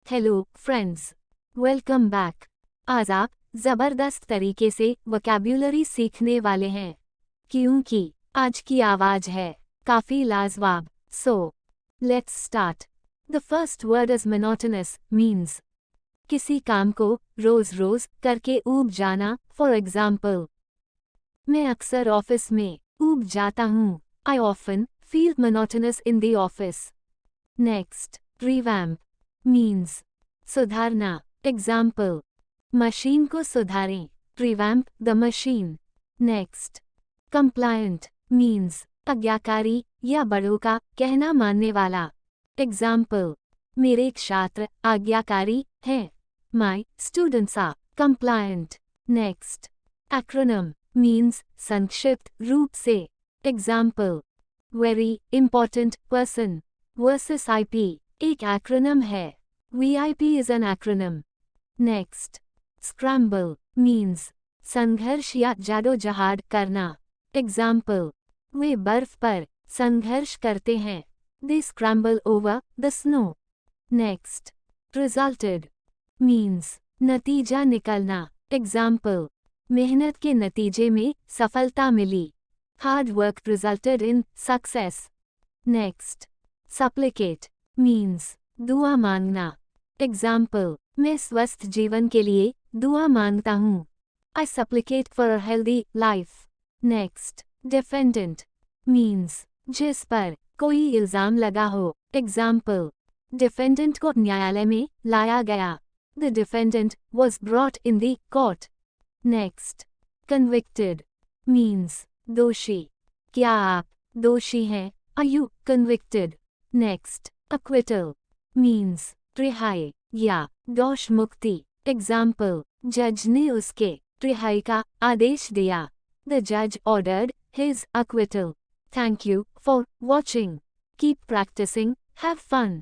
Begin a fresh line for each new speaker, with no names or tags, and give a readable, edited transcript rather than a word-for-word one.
Hello friends, welcome back. आज आप ज़बरदस्त तरीके से वोकैब्युलरी सीखने वाले हैं, क्योंकि आज की आवाज़ है काफ़ी लाजवाब। So let's start. The first word is monotonous, means किसी काम को रोज़ रोज़ करके ऊब जाना। फॉर एग्जाम्पल, मैं अक्सर ऑफिस में ऊब जाता हूँ। I often feel monotonous in the office. Next, revamp means सुधारना। एग्जाम्पल, मशीन को सुधारें, revamp the machine. Next, compliant means आज्ञाकारी या बड़ों का कहना मानने वाला। एग्जाम्पल, मेरे छात्र आज्ञाकारी हैं। My students are compliant. Next, acronym means संक्षिप्त रूप से। Example, very important person versus IP एक एक्रोनिम है। VIP is an acronym. Next, scramble means संघर्ष या जदोजहद करना। Example, वे बर्फ पर संघर्ष करते हैं। They scramble over the snow. Next, resulted means नतीजा निकलना। Example, मेहनत के नतीजे में सफलता मिली। Hard work resulted in success. Next, supplicate means दुआ मांगना। एग्जाम्पल, मैं स्वस्थ जीवन के लिए दुआ मांगता हूँ। I supplicate for a healthy life. Next, defendant means जिस पर कोई इल्ज़ाम लगा हो। एग्जाम्पल, डिफेंडेंट को न्यायालय में लाया गया। The defendant was brought in the court. Next, convicted means दोषी। क्या आप दोषी हैं? Are you convicted? Next, acquittal means रिहाई या दोष मुक्ति। एग्जाम्पल, जज ने उसके रिहाई का आदेश दिया। द जज ordered his acquittal. Thank you for watching. Keep practicing. Have fun.